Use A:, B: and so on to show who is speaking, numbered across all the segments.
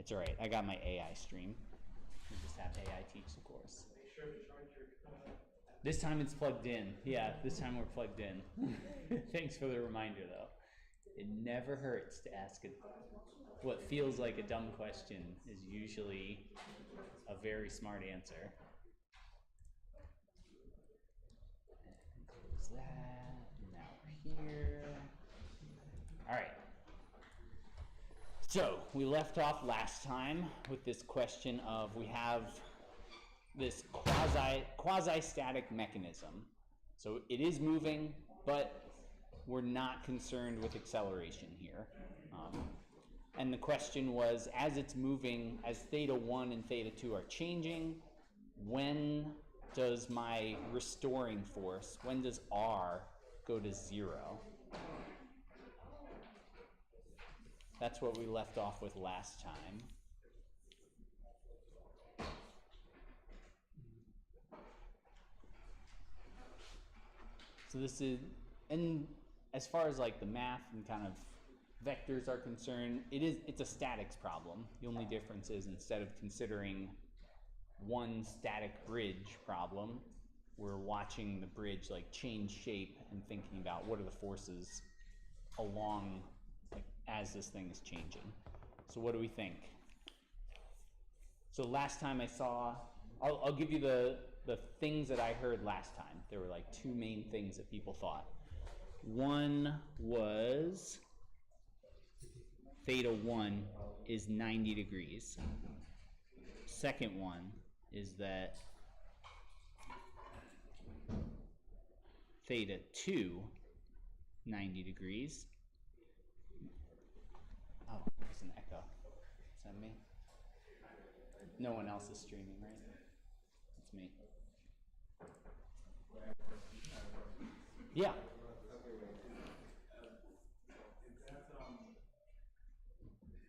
A: It's all right. I got my AI stream. We just have AI teach the course.
B: Make sure to charge your
A: This time it's plugged in. Yeah, this time we're plugged in. Thanks for the reminder, though. It never hurts to ask what feels like a dumb question is usually a very smart answer. And close that. Now we're here. All right. So we left off last time with this question of we have this quasi-static mechanism. So it is moving, but we're not concerned with acceleration here. And the question was, as it's moving, as theta 1 and theta 2 are changing, when does my restoring force, when does R go to 0? That's what we left off with last time. So this is, and as far as like the math and kind of vectors are concerned, it's a statics problem. The only difference is instead of considering one static bridge problem, we're watching the bridge like change shape and thinking about what are the forces along like as this thing is changing. So what do we think? So last time I saw, I'll give you the things that I heard last time. There were like two main things that people thought. One was theta 1 is 90 degrees. Second one is that theta 2, 90 degrees. Oh, there's an echo. Is that me? No one else is streaming, right? It's me. Yeah.
B: Is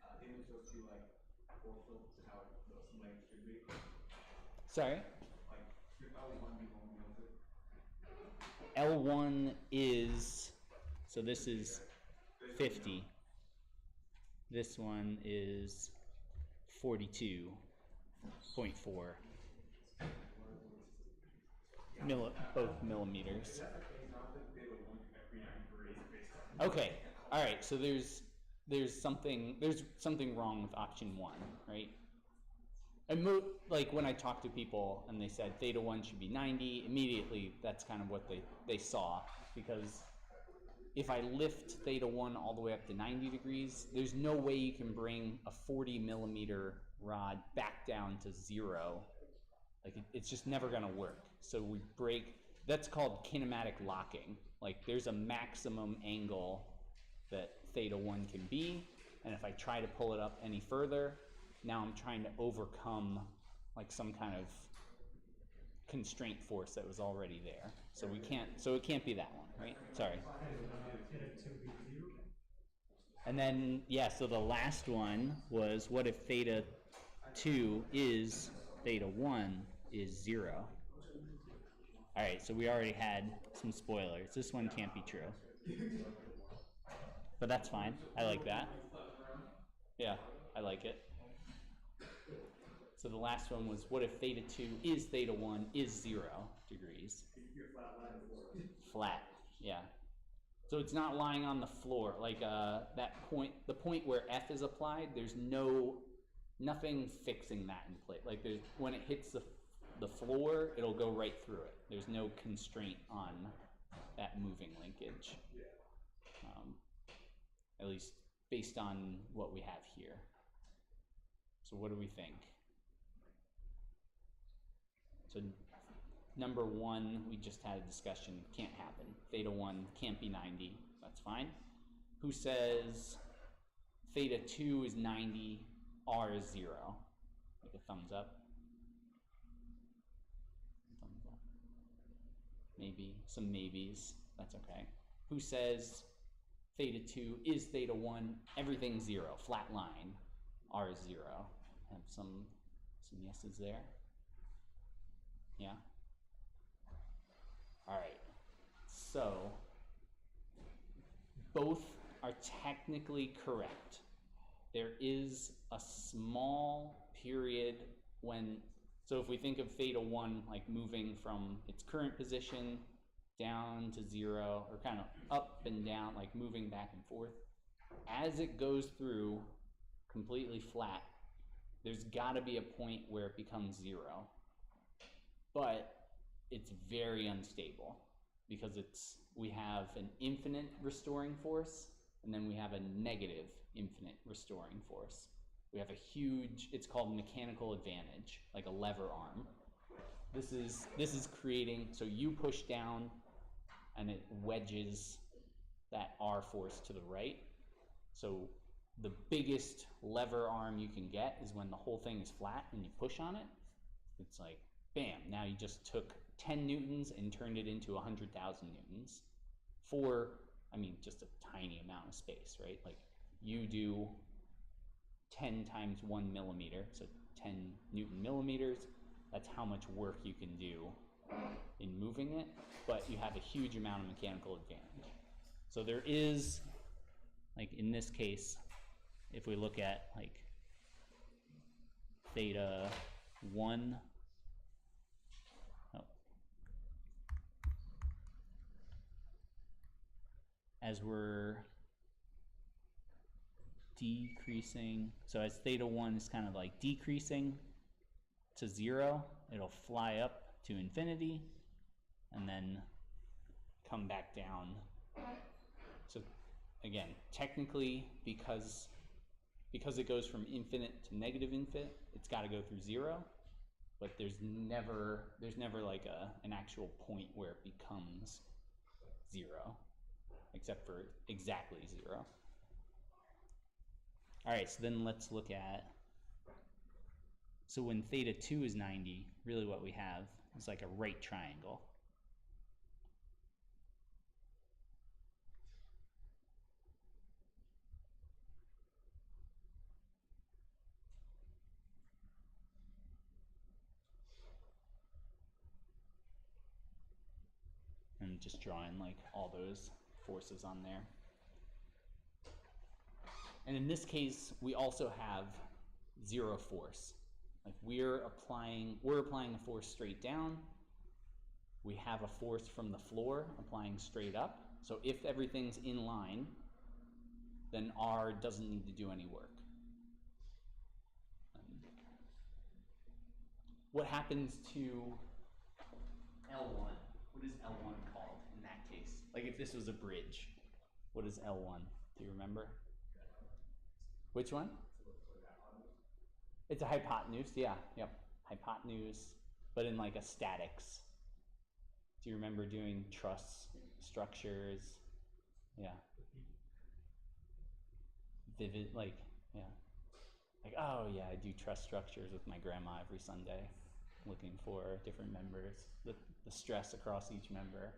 B: that image of you like also how those lengths should be?
A: Sorry?
B: Like should L1 be long
A: L1 is, so this is 50. This one is 42.4 both millimeters. Okay, all right. So there's something wrong with option 1, right? And like when I talk to people and they said theta 1 should be 90, immediately that's kind of what they saw, because if I lift theta 1 all the way up to 90 degrees, there's no way you can bring a 40 millimeter rod back down to 0. Like it's just never going to work. So we break, that's called kinematic locking. Like there's a maximum angle that theta 1 can be, and if I try to pull it up any further, now I'm trying to overcome like some kind of constraint force that was already there. So we can't, so it can't be that one, right? Sorry. And then, yeah, so the last one was, what if theta 2 is theta 1 is 0? All right, so we already had some spoilers. This one can't be true. But that's fine. I like that. Yeah, I like it. So the last one was, what if theta 2 is theta 1 is 0 degrees? Flat, yeah. So it's not lying on the floor. Like that point, the point where F is applied, there's nothing fixing that in place. Like there's, when it hits the floor, it'll go right through it. There's no constraint on that moving linkage. At least based on what we have here. So what do we think? So number 1, we just had a discussion, can't happen. Theta 1 can't be 90, that's fine. Who says theta 2 is 90, R is 0? Make a thumbs up. Thumbs up. Maybe, some maybes, that's okay. Who says theta 2 is theta 1, everything 0, flat line, R is 0? Have some yeses there. Yeah? All right. So both are technically correct. there is a small period when, so if we think of theta 1 like moving from its current position down to 0, or kind of up and down, like moving back and forth, as it goes through completely flat, there's got to be a point where it becomes 0. But it's very unstable because we have an infinite restoring force, and then we have a negative infinite restoring force. We have a huge, it's called mechanical advantage, like a lever arm. This is creating, so you push down and it wedges that R force to the right. So the biggest lever arm you can get is when the whole thing is flat and you push on it. It's like, bam, now you just took 10 newtons and turned it into 100,000 newtons for, I mean, just a tiny amount of space, right? Like you do 10 times 1 millimeter, so 10 Newton millimeters. That's how much work you can do in moving it, but you have a huge amount of mechanical advantage. So there is, like in this case, if we look at like theta 1, as we're decreasing, so as theta 1 is kind of like decreasing to 0, it'll fly up to infinity and then come back down. So again, technically, because it goes from infinite to negative infinite, it's got to go through 0, but there's never like an actual point where it becomes 0, except for exactly 0. All right, so then let's look at, so when theta 2 is 90, really what we have is like a right triangle. And just drawing like all those forces on there. And in this case, we also have 0 force. Like we're applying a force straight down. We have a force from the floor applying straight up. So if everything's in line, then R doesn't need to do any work. What happens to L1? What is L1 called in that case? Like if this was a bridge, what is L1? Do you remember? Which one? It's a hypotenuse, yeah, yep. Hypotenuse, but in like a statics. Do you remember doing truss structures? Yeah. Vivid, like, yeah. Like, oh yeah, I do truss structures with my grandma every Sunday, looking for different members, the stress across each member.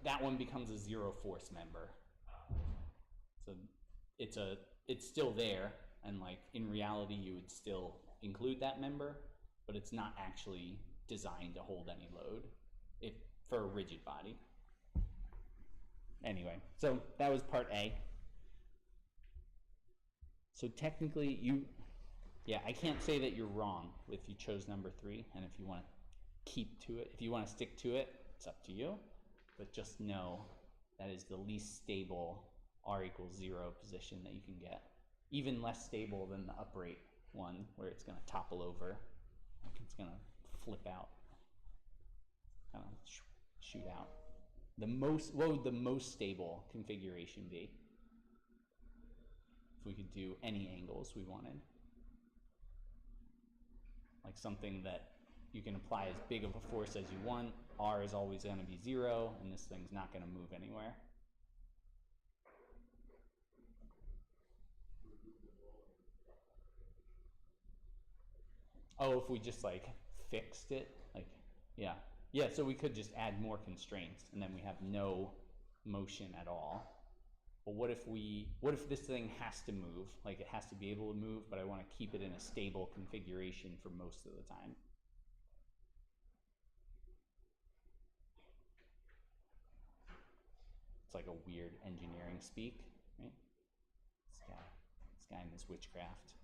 A: That one becomes a 0 force member. So it's still there, and like in reality you would still include that member, but it's not actually designed to hold any load for a rigid body. Anyway, so that was part A. So technically I can't say that you're wrong if you chose number 3, and if you want to keep to it, if you want to stick to it, it's up to you. But just know that is the least stable R equals 0 position that you can get. Even less stable than the upright one, where it's going to topple over. Like it's going to flip out, kind of shoot out. What would the most stable configuration be? If we could do any angles we wanted. Like something that you can apply as big of a force as you want. R is always going to be 0, and this thing's not going to move anywhere. Oh, if we just like fixed it, like, yeah. Yeah, so we could just add more constraints and then we have no motion at all. But what if this thing has to move, like it has to be able to move, but I want to keep it in a stable configuration for most of the time? It's like a weird engineering speak, right? This guy and his witchcraft.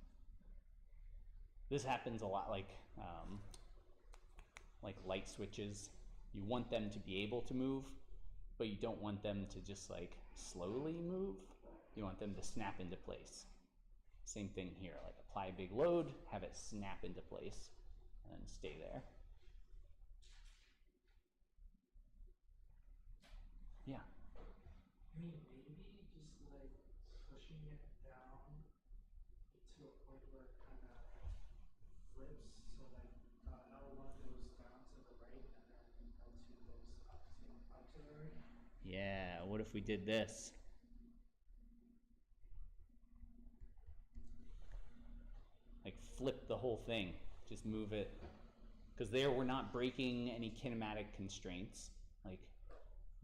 A: This happens a lot, like light switches. You want them to be able to move, but you don't want them to just like slowly move. You want them to snap into place. Same thing here, like apply a big load, have it snap into place, and then stay there. Yeah.
C: I mean, maybe just like pushing it down to a point where it kind of flips, so like L1 goes down to the right and then L2 goes up to the right.
A: Yeah, what if we did this? Like flip the whole thing, just move it. Because there we're not breaking any kinematic constraints. Like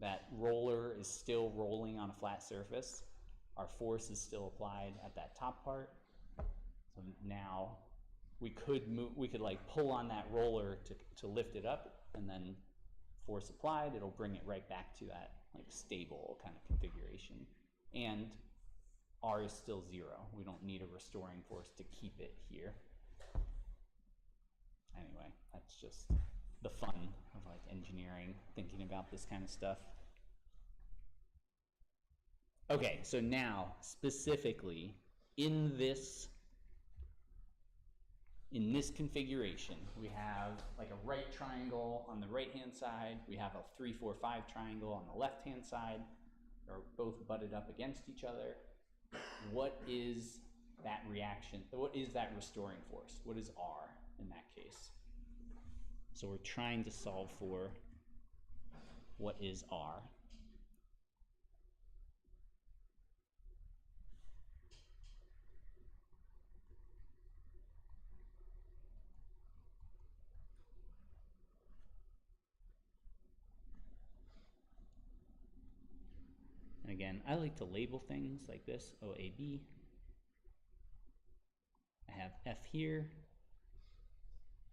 A: that roller is still rolling on a flat surface. Our force is still applied at that top part. So now we could move, we could like pull on that roller to lift it up, and then force applied, it'll bring it right back to that like stable kind of configuration. And R is still 0. We don't need a restoring force to keep it here. Anyway, that's just the fun of like engineering, thinking about this kind of stuff. Okay, so now specifically in this configuration, we have like a right triangle on the right-hand side. We have a 3, 4, 5 triangle on the left-hand side. They're both butted up against each other. What is that reaction? What is that restoring force? What is R in that case? So we're trying to solve for what is R. And again, I like to label things like this, OAB. I have F here,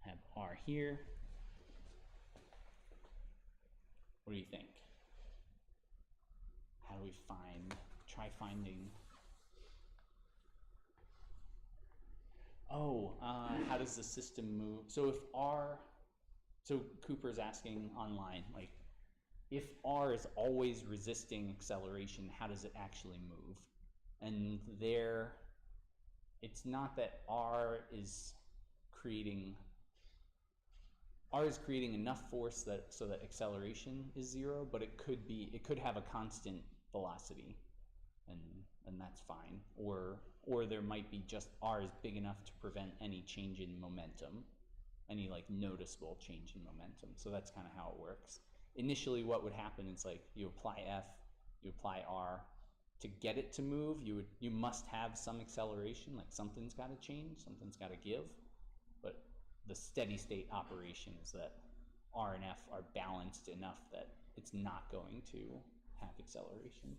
A: I have R here. What do you think? How do we try finding, how does the system move? So if R, so Cooper's asking online, like, if R is always resisting acceleration, how does it actually move? And there, it's not that R is creating enough force so that acceleration is 0, but it could have a constant velocity, and that's fine. Or there might be just R is big enough to prevent any change in momentum, any like noticeable change in momentum. So that's kind of how it works. Initially, what would happen is like you apply F, you apply R. To get it to move, you must have some acceleration, like something's got to change, something's got to give. But the steady state operation is that R and F are balanced enough that it's not going to have acceleration.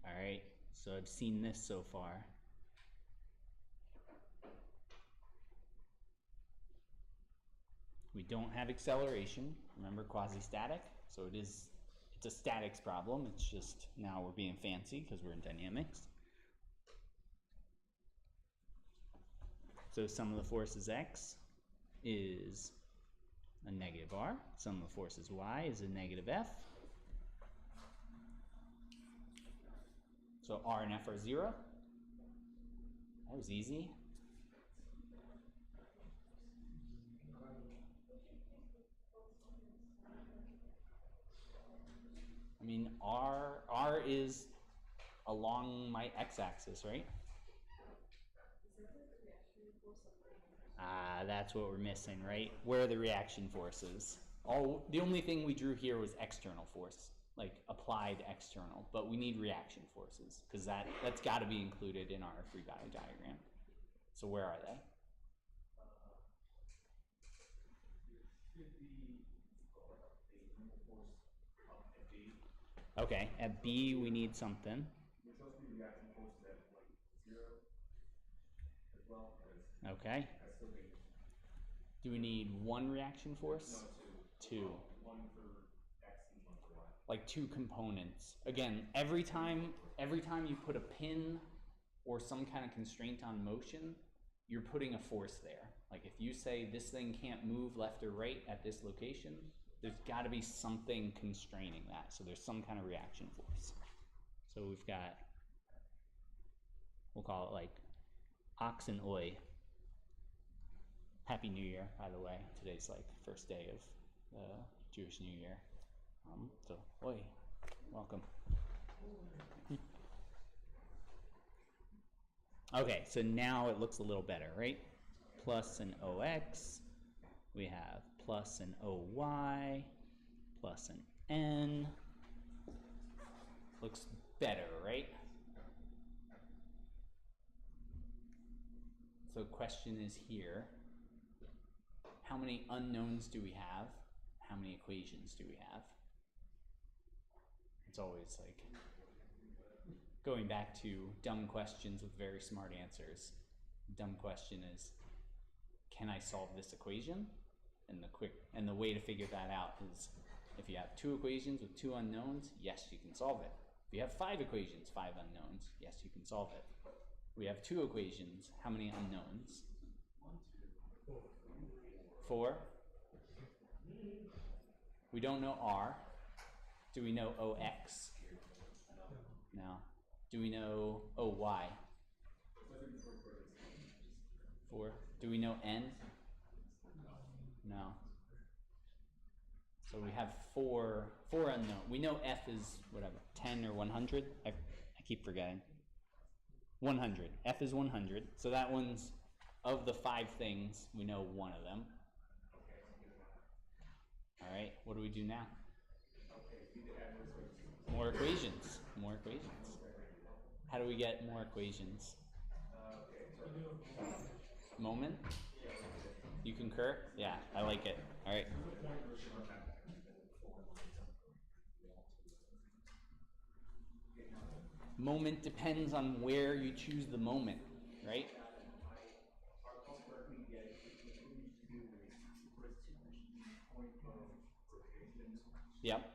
A: All right, so I've seen this so far. We don't have acceleration. Remember, quasi-static, so it's a statics problem. It's just now we're being fancy because we're in dynamics. So sum of the forces x is a negative r. Sum of the forces y is a negative f. So r and f are 0. That was easy. I mean, r is along my x-axis, right? That's what we're missing, right? Where are the reaction forces? The only thing we drew here was external force, like applied external, but we need reaction forces because that's got to be included in our free body diagram. So where are they? Okay, at B we need something. Okay. Do we need one reaction force? Two.
B: One for X and one for Y.
A: Like two components. Again, every time you put a pin or some kind of constraint on motion, you're putting a force there. Like if you say this thing can't move left or right at this location, there's got to be something constraining that. So there's some kind of reaction force. So we've got, we'll call it like ox and oi. Happy New Year, by the way. Today's like first day of the Jewish New Year. So, oi, welcome. Okay, so now it looks a little better, right? Plus an OX, we have plus an OY, plus an N. Looks better, right? So question is here, how many unknowns do we have? How many equations do we have? It's always like going back to dumb questions with very smart answers. Dumb question is, can I solve this equation? And the way to figure that out is, if you have two equations with two unknowns, yes, you can solve it. If you have five equations, five unknowns, yes, you can solve it. We have two equations, how many unknowns? 4. We don't know R. Do we know OX? No. Do we know OY? 4. Do we know N? No. So we have four unknown. We know F is whatever, 10 or 100. I keep forgetting. 100. F is 100. So that one's, of the 5 things, we know one of them. All right, what do we do now? More equations. More equations. How do we get more equations? Moment? You concur? Yeah, I like it. All right. Moment depends on where you choose the moment, right? Yep.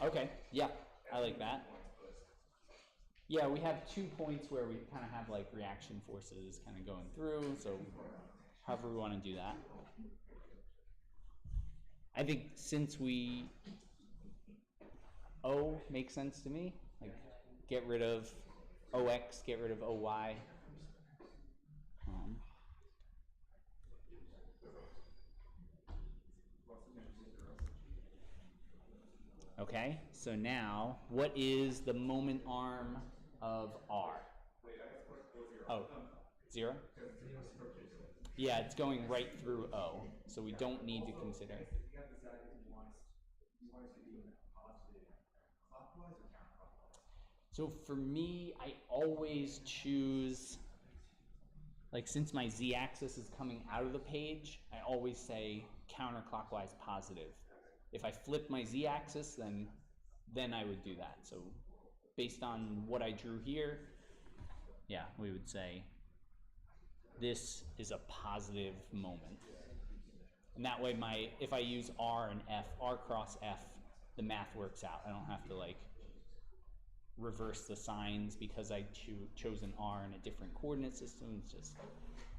A: Okay, yeah, I like that. Yeah, we have 2 points where we kind of have like reaction forces kind of going through, so however we want to do that. I think since O makes sense to me, like get rid of OX, get rid of OY. Okay, so now, what is the moment arm of R? Oh, 0? Yeah, it's going right through O, so we don't need to consider. So for me, I always choose, like since my z-axis is coming out of the page, I always say counterclockwise positive. If I flip my z-axis, then I would do that. So based on what I drew here, yeah, we would say this is a positive moment. And that way if I use R and F, R cross F, the math works out. I don't have to like reverse the signs because I chose an R in a different coordinate system. It just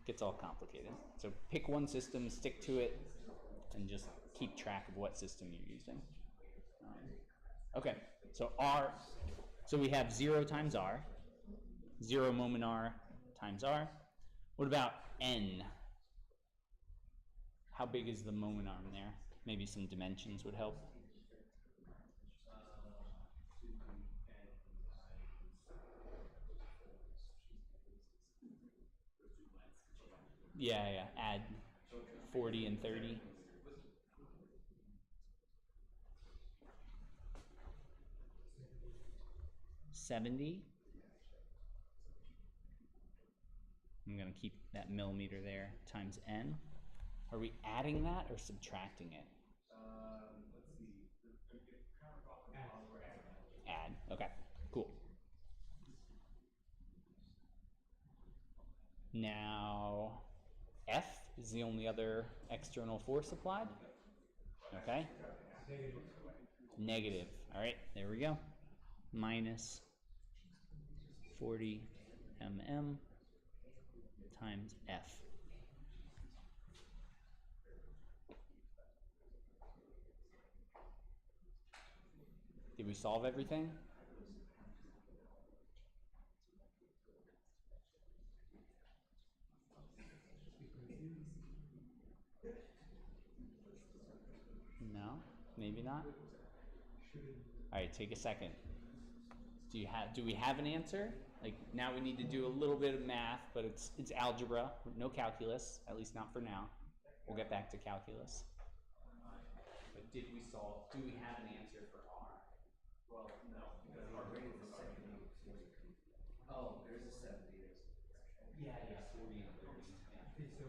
A: gets all complicated. So pick one system, stick to it, and just keep track of what system you're using. Okay, so R, so we have 0 times R, 0 moment R times R. What about N? How big is the moment arm there? Maybe some dimensions would help. Yeah, add 40 and 30. $70. I'm going to keep that millimeter there times N. Are we adding that or subtracting it?
B: Let's see.
A: Add. Okay, cool. Now, F is the only other external force applied. Okay. Negative. All right, there we go. Minus 40 mm times F. Did we solve everything? Maybe not. All right, take a second. Do we have an answer? Like now we need to do a little bit of math, but it's algebra, no calculus, at least not for now. We'll get back to calculus. But do we have an answer for R?
B: Well, no, because our rate is 70. Oh, there's a 70.
A: Yeah, 40 and 30. Yeah.
C: Okay, so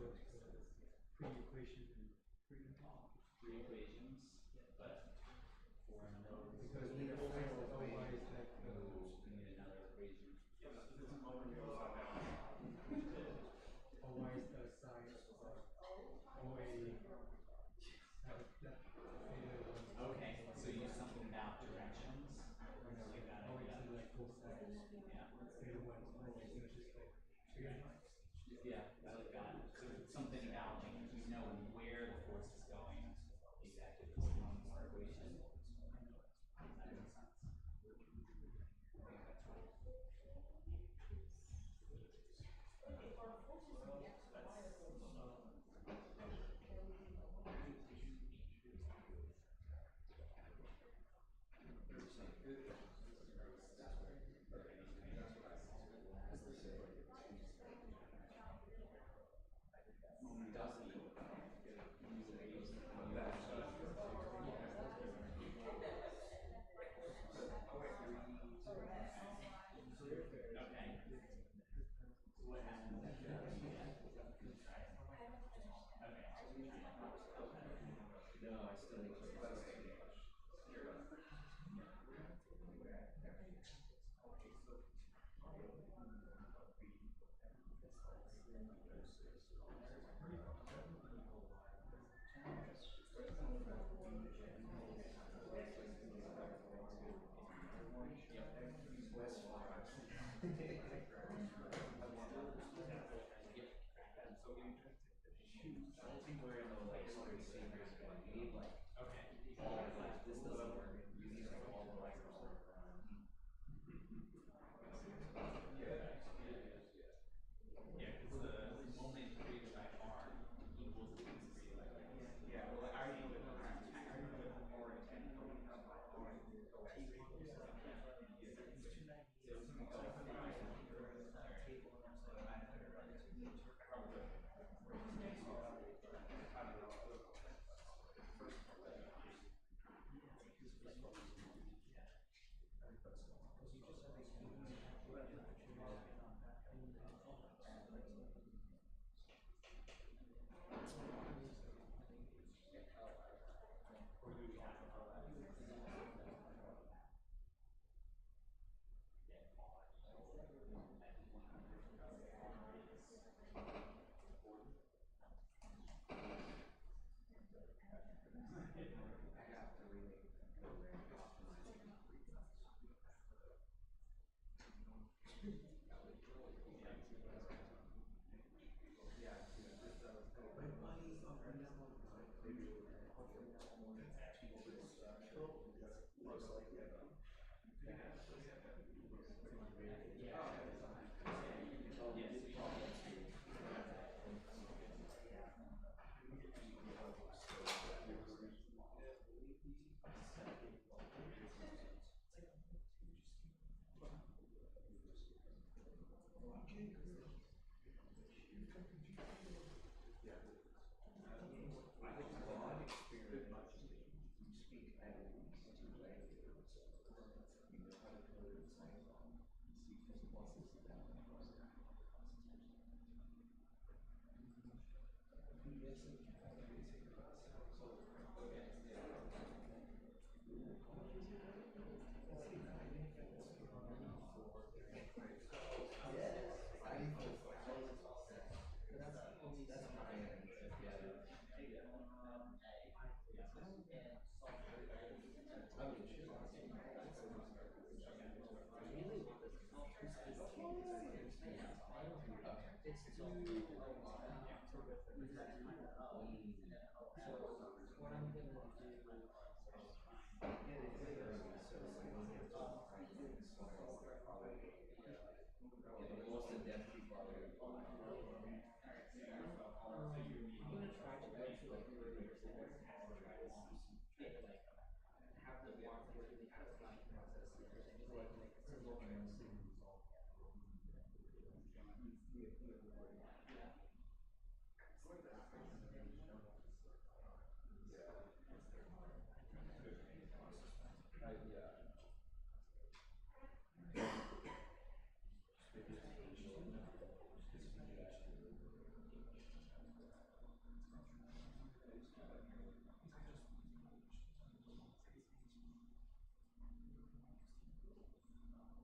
C: pre-equation and
A: Three equations, but for another.
C: because we need otherwise that
A: We need another equation.
C: otherwise the sine of OA that
A: Okay, so use something about directions. Like that idea.
C: like cosine
A: Yeah.
C: theta one is always just like
A: Yeah, I like that. So something about like you know where the force is going exactly. This is one more equation. That makes sense.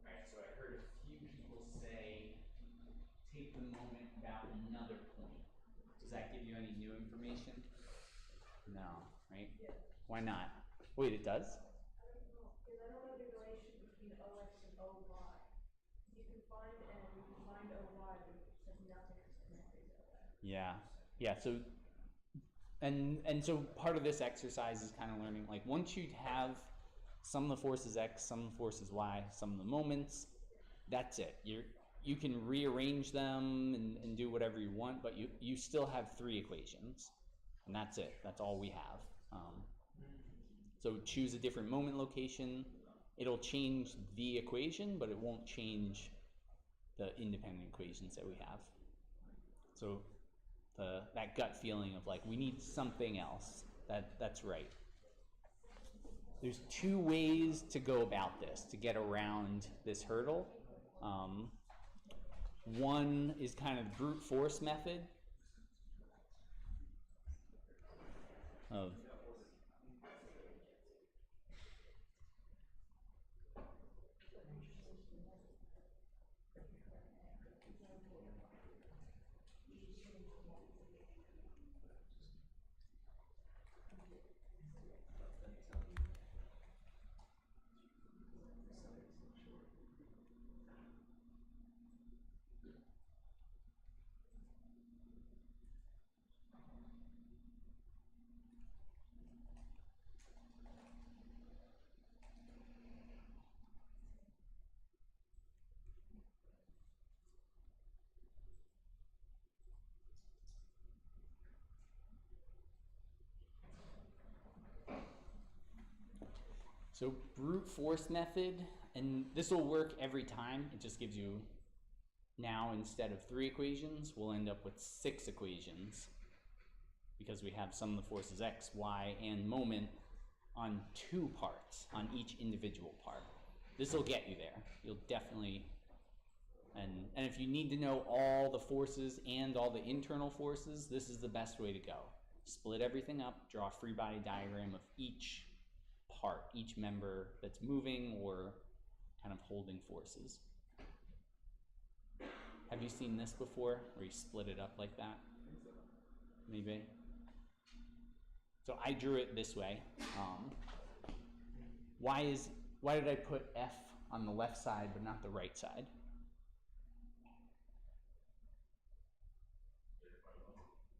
A: Alright, so I heard a few people say, take the moment about another point. Does that give you any new information? No, right? Why not? Wait, it does?
D: Because I don't know the relation between OX and OY. You can find N, you can find OY, but nothing is connected to OX.
A: Yeah, yeah. So, and so part of this exercise is kind of learning, like, once you have some of the forces X, some of the forces Y, some of the moments, that's it. You can rearrange them and do whatever you want, but you still have three equations, and that's it. That's all we have. So choose a different moment location. It'll change the equation, but it won't change the independent equations that we have. So that gut feeling of like, we need something else, that's right. There's two ways to go about this, to get around this hurdle. One is kind of brute force method of so brute force method, and this will work every time. It just gives you, now instead of 3 equations, we'll end up with 6 equations because we have some of the forces X, Y, and moment on 2 parts, on each individual part. This will get you there. You'll definitely, and if you need to know all the forces and all the internal forces, this is the best way to go. Split everything up, draw a free body diagram of each part, each member that's moving or kind of holding forces. Have you seen this before, where you split it up like that? Maybe. So I drew it this way. Why did I put F on the left side but not the right side?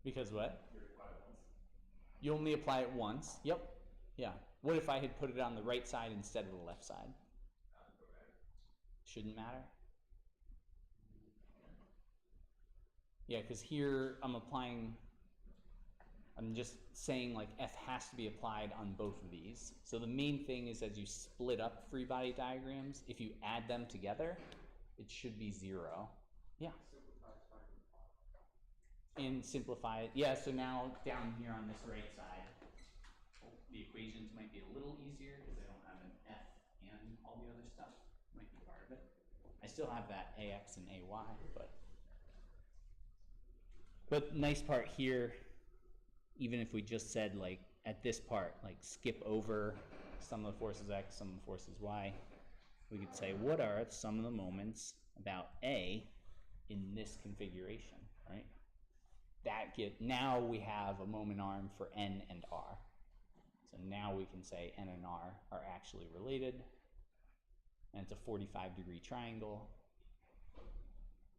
A: Because what? You only apply it once. Yep. Yeah. What if I had put it on the right side instead of the left side? Shouldn't matter. Yeah, because here I'm just saying like F has to be applied on both of these. So the main thing is, as you split up free body diagrams, if you add them together, it should be 0. Yeah. And simplify it. Yeah, so now down here on this right side, the equations might be a little easier because I don't have an F and all the other stuff. Might be part of it. I still have that AX and AY, but nice part here, even if we just said like at this part, like skip over some of the forces X, some of the forces Y, we could say, what are some of the moments about A in this configuration, right? Now we have a moment arm for N and R. So now we can say N and R are actually related, and it's a 45-degree triangle.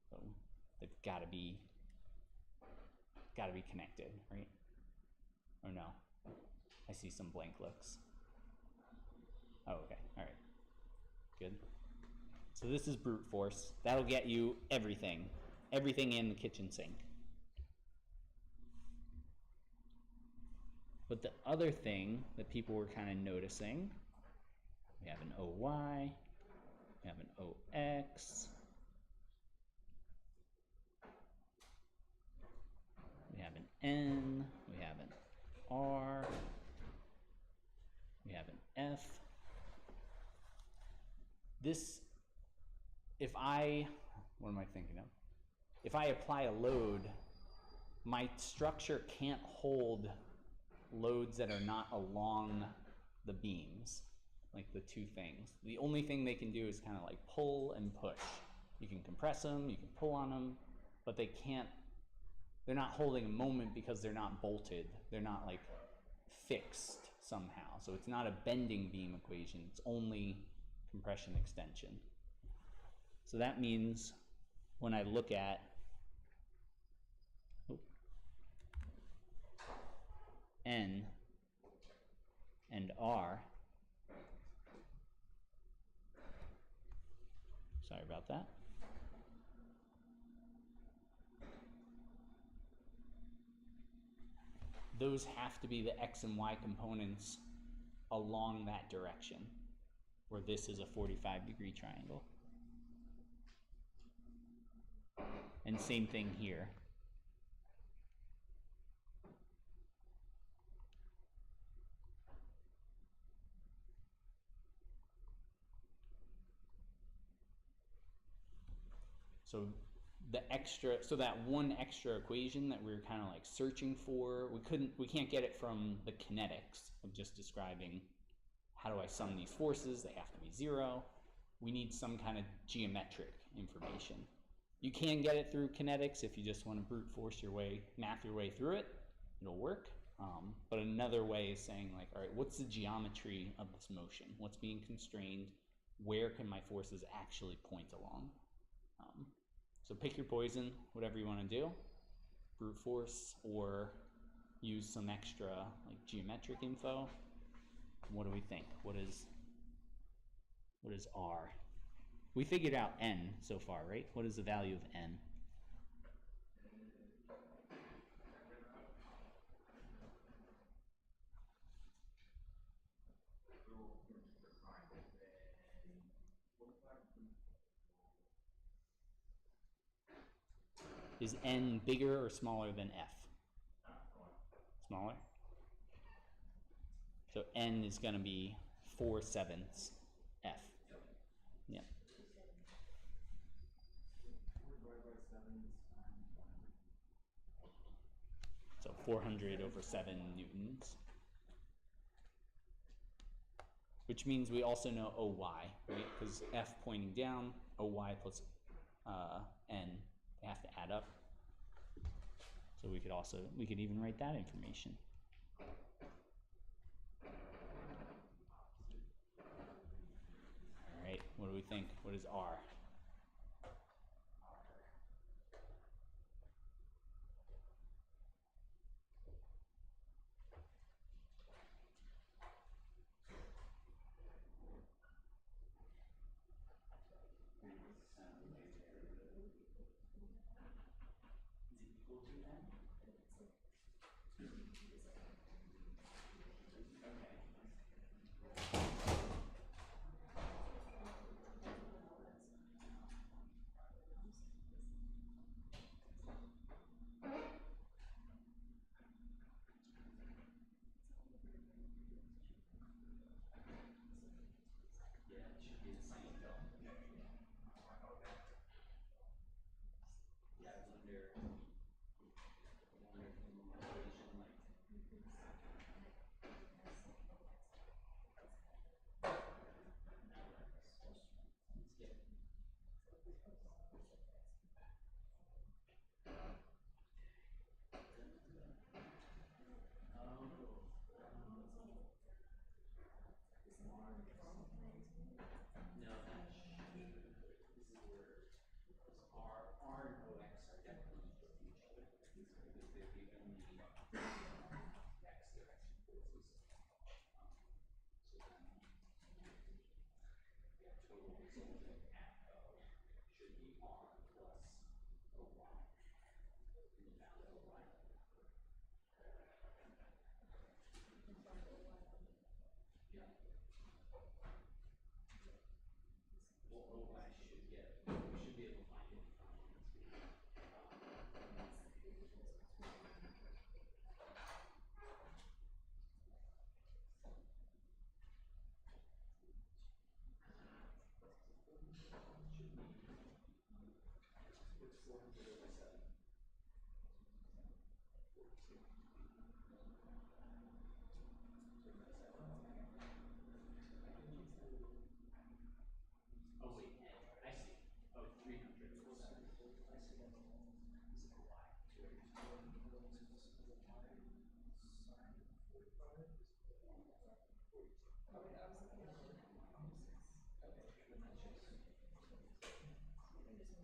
A: So they've got to be connected, right? Or no? I see some blank looks. Oh, okay. All right. Good. So this is brute force. That'll get you everything in the kitchen sink. But the other thing that people were kind of noticing, we have an OY, we have an OX, we have an N, we have an R, we have an F. This, what am I thinking of? If I apply a load, my structure can't hold loads that are not along the beams, like the two things. The only thing they can do is kind of like pull and push. You can compress them, you can pull on them, but they're not holding a moment because they're not bolted. They're not like fixed somehow. So it's not a bending beam equation, it's only compression extension. So that means when I look at N and R, sorry about that. Those have to be the X and Y components along that direction, where this is a 45-degree triangle. And same thing here. So that one extra equation that we were kind of like searching for, we can't get it from the kinetics of just describing how do I sum these forces, they have to be zero. We need some kind of geometric information. You can get it through kinetics if you just want to brute force your way, math your way through it, it'll work. But another way is saying like, all right, what's the geometry of this motion? What's being constrained? Where can my forces actually point along? So pick your poison, whatever you want to do, brute force or use some extra like geometric info. What do we think? What is R? We figured out N so far, right? What is the value of N? Is N bigger or smaller than F? Smaller? So N is going to be 4/7 F. Yeah. So 400 over 7 newtons. Which means we also know OY, right? Because F pointing down, OY plus N, they have to add up. So we could even write that information. All right, what do we think? What is R?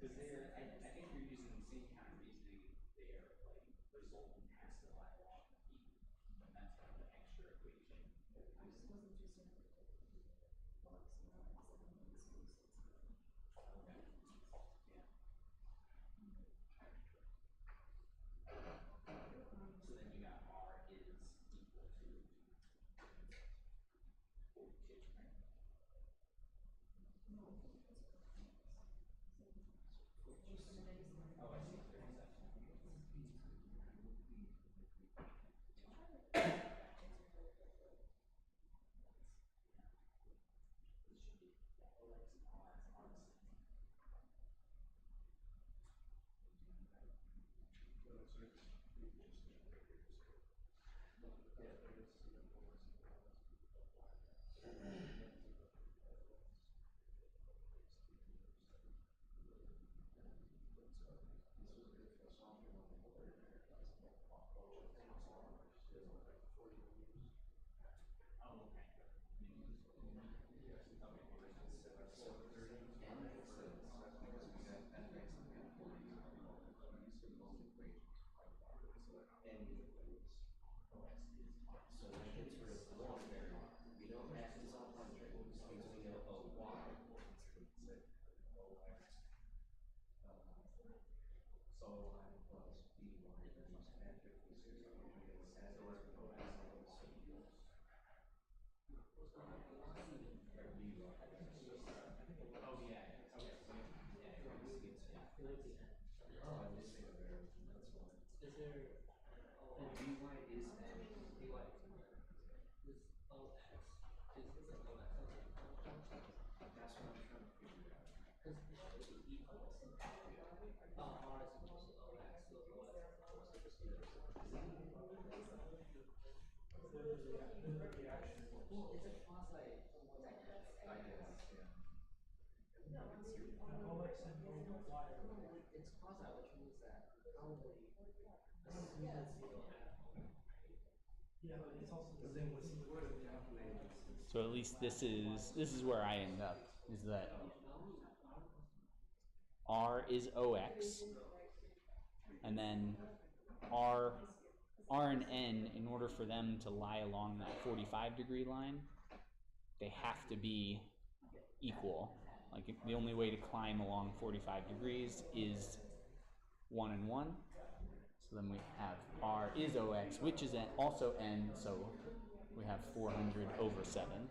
B: Because they're, I think you're using the same kind of reasoning there, like resultant has to lie along the peak. And that's kind of the extra equation. So then you got R is equal to 42, right? Oh, I see, 37. This should be OX and R are the same. Oh, okay.
E: So that gets rid of the long variable. We don't have this all hundred, because we know OY. So I plus BY times Patrick is 0.
B: Oh, yeah. Okay. So, yeah.
E: Oh, I'm missing a variable, that's why.
C: Is there,
E: And BY is N. BY.
C: this OX, is the OX also
E: That's what I'm trying to figure out.
C: because it should be equal. R is equal to OX, so OX is equal to this.
E: Well, it's a quasi. I guess, yeah.
C: OX and Y are
E: It's quasi, which means that probably assume that you don't have.
C: yeah, but it's also the
E: But
C: same
E: then what's the word of calculating?
A: So at least this is where I end up, is that R is OX, and then R and N, in order for them to lie along that 45-degree line, they have to be equal. Like the only way to climb along 45 degrees is 1 and 1. So then we have R is OX, which is also N, so we have 400 over 7.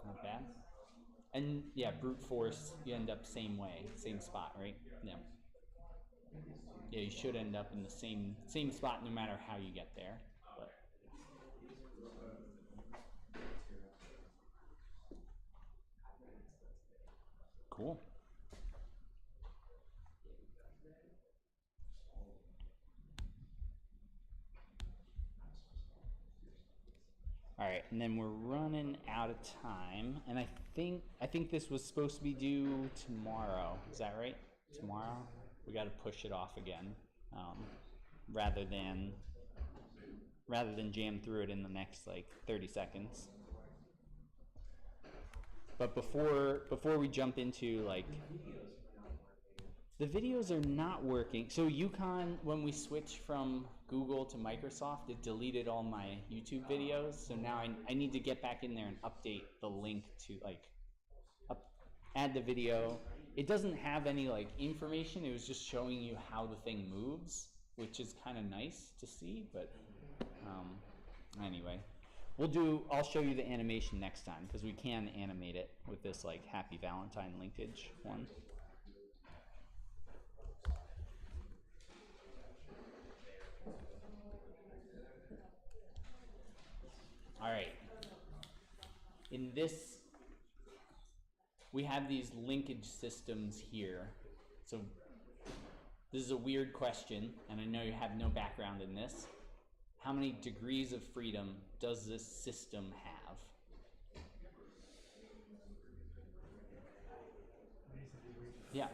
A: Not bad. And yeah, brute force, you end up same way, same spot, right? Yeah. Yeah, you should end up in the same spot no matter how you get there. But cool. All right, and then we're running out of time, and I think this was supposed to be due tomorrow. Is that right? Tomorrow? We got to push it off again, rather than jam through it in the next like 30 seconds. But before we jump into like the videos are not working. So UConn, when we switched from Google to Microsoft, it deleted all my YouTube videos. So now I need to get back in there and update the link to like add the video. It doesn't have any like information. It was just showing you how the thing moves, which is kind of nice to see. But anyway, I'll show you the animation next time because we can animate it with this like Happy Valentine linkage one. All right. In this, we have these linkage systems here. So this is a weird question, and I know you have no background in this. How many degrees of freedom does this system have? Yeah.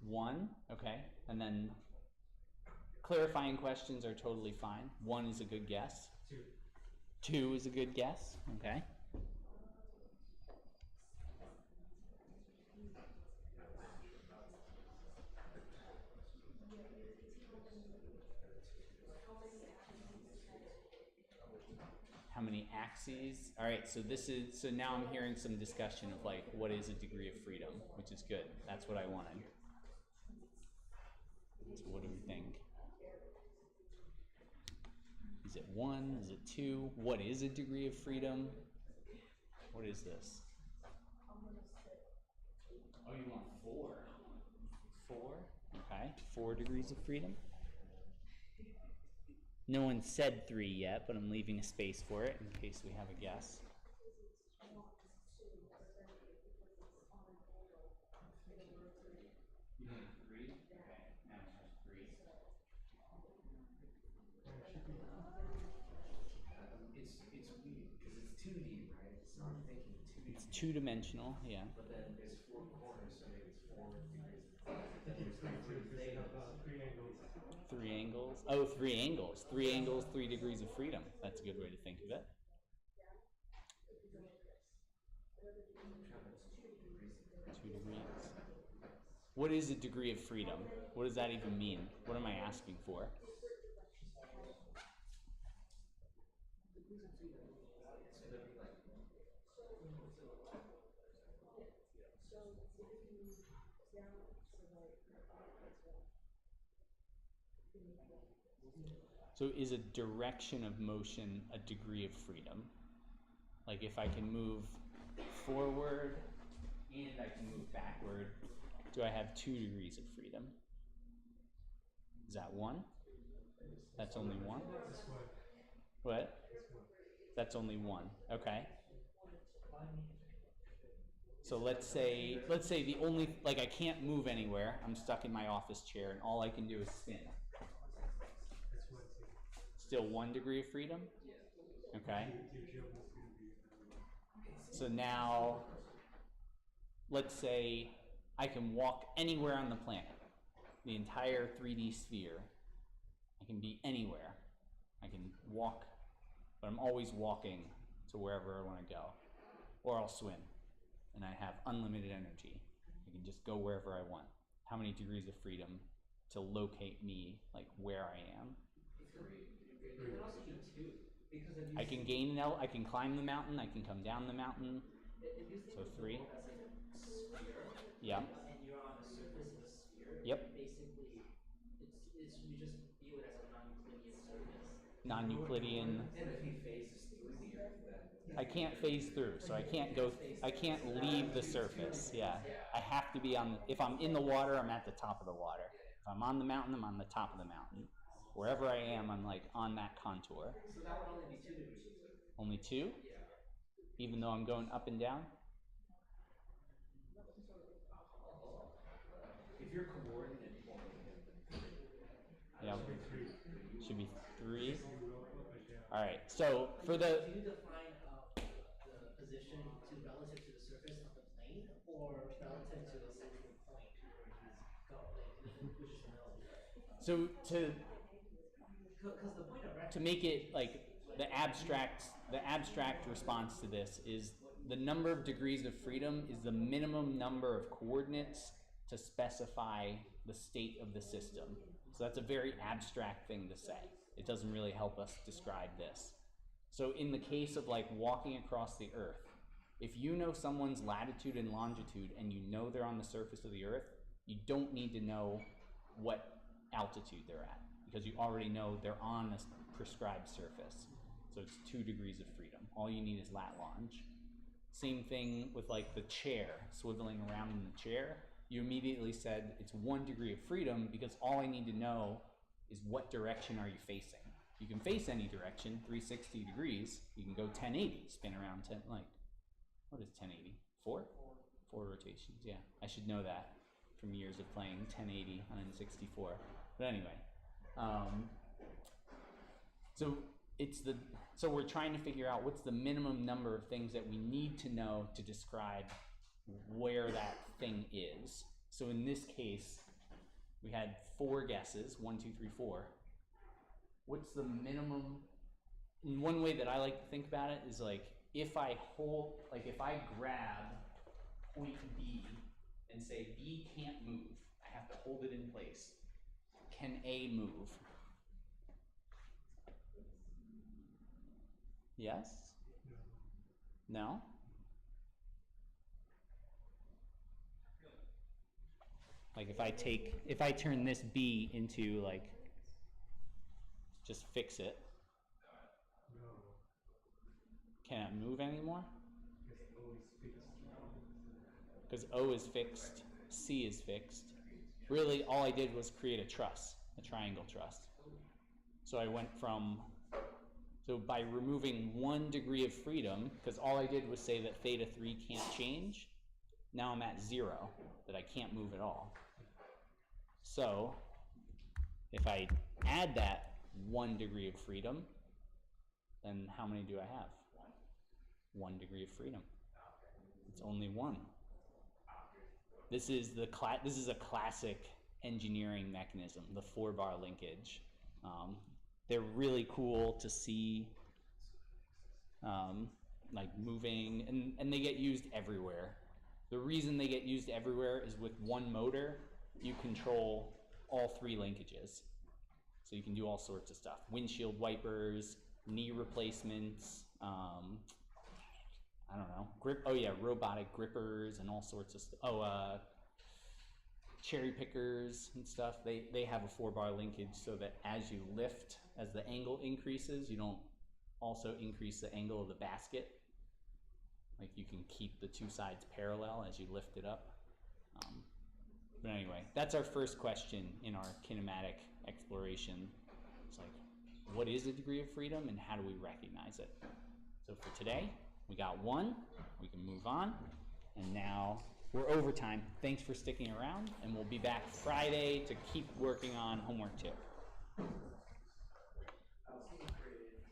A: 1, okay. And then clarifying questions are totally fine. 1 is a good guess. 2 is a good guess. Okay. How many axes? All right, so now I'm hearing some discussion of like what is a degree of freedom, which is good. That's what I wanted. So what do we think? Is it 1? Is it 2? What is a degree of freedom? What is this? Oh, you want 4? 4? Okay, 4 degrees of freedom. No one said 3 yet, but I'm leaving a space for it in case we have a guess. You know 3? Okay, now we have 3.
E: It's weird because it's 2D, right? So I'm thinking 2D.
A: It's 2-dimensional, yeah.
E: But then there's 4 corners, so maybe it's 4 degrees. Then there's 3 things.
A: 3 angles. Oh, 3 angles. 3 angles, 3 degrees of freedom. That's a good way to think of it. 2 degrees. What is a degree of freedom? What does that even mean? What am I asking for? So is a direction of motion a degree of freedom? Like if I can move forward and I can move backward, do I have 2 degrees of freedom? Is that 1? That's only 1? What? That's only 1. Okay. So let's say the only, like I can't move anywhere. I'm stuck in my office chair and all I can do is spin. Still 1 degree of freedom? Okay. So now, let's say I can walk anywhere on the planet, the entire 3D sphere. I can be anywhere. I can walk, but I'm always walking to wherever I want to go. Or I'll swim, and I have unlimited energy. I can just go wherever I want. How many degrees of freedom to locate me, like where I am? I can gain I can climb the mountain, I can come down the mountain. So 3. Yeah.
E: And you're on the surface of a sphere.
A: Yep.
E: Basically, you just view it as a non-Euclidean surface.
A: Non-Euclidean.
E: And if he phases through the Earth, then
A: I can't phase through, so I can't leave the surface. Yeah. I have to be if I'm in the water, I'm at the top of the water. If I'm on the mountain, I'm on the top of the mountain. Wherever I am, I'm like on that contour.
E: So that would only be 2 degrees.
A: Only 2?
E: Yeah.
A: Even though I'm going up and down?
E: If you're coordinate pointing,
A: Yeah. Should be 3. All right. So for the
E: do you define the position relative to the surface of the plane, or relative to the central point where he's going? Which is no.
A: so
E: Because the point of reference
A: to make it like the abstract response to this is the number of degrees of freedom is the minimum number of coordinates to specify the state of the system. So that's a very abstract thing to say. It doesn't really help us describe this. So in the case of like walking across the Earth, if you know someone's latitude and longitude and you know they're on the surface of the Earth, you don't need to know what altitude they're at because you already know they're on a prescribed surface. So it's 2 degrees of freedom. All you need is lat longe. Same thing with like the chair, swiveling around in the chair. You immediately said it's 1 degree of freedom because all I need to know is what direction are you facing. You can face any direction, 360 degrees. You can go 1080, spin around 10, like, what is 1080? 4? 4 rotations, yeah. I should know that from years of playing 1080 on N64. But anyway, so we're trying to figure out what's the minimum number of things that we need to know to describe where that thing is. So in this case, we had 4 guesses, 1, 2, 3, 4. what's the minimum? And one way that I like to think about it is like, if I grab point B and say B can't move, I have to hold it in place. Can A move? Yes? No? Like if I turn this B into like, just fix it, can it move anymore? Because O is fixed, C is fixed. Really, all I did was create a truss, a triangle truss. So I went from, so by removing 1 degree of freedom, because all I did was say that theta 3 can't change, now I'm at 0, that I can't move at all. So if I add that 1 degree of freedom, then how many do I have? 1 degree of freedom. It's only 1. This is a classic engineering mechanism, the 4-bar linkage. They're really cool to see, like moving, and they get used everywhere. The reason they get used everywhere is with one motor, you control all 3 linkages. So you can do all sorts of stuff. Windshield wipers, knee replacements, I don't know, robotic grippers and all sorts of stuff. Cherry pickers and stuff, they have a 4-bar linkage so that as you lift, as the angle increases, you don't also increase the angle of the basket. Like you can keep the 2 sides parallel as you lift it up. But anyway, that's our first question in our kinematic exploration. It's like, what is a degree of freedom and how do we recognize it? So for today, we got 1, we can move on, and now we're over time. Thanks for sticking around, and we'll be back Friday to keep working on homework 2.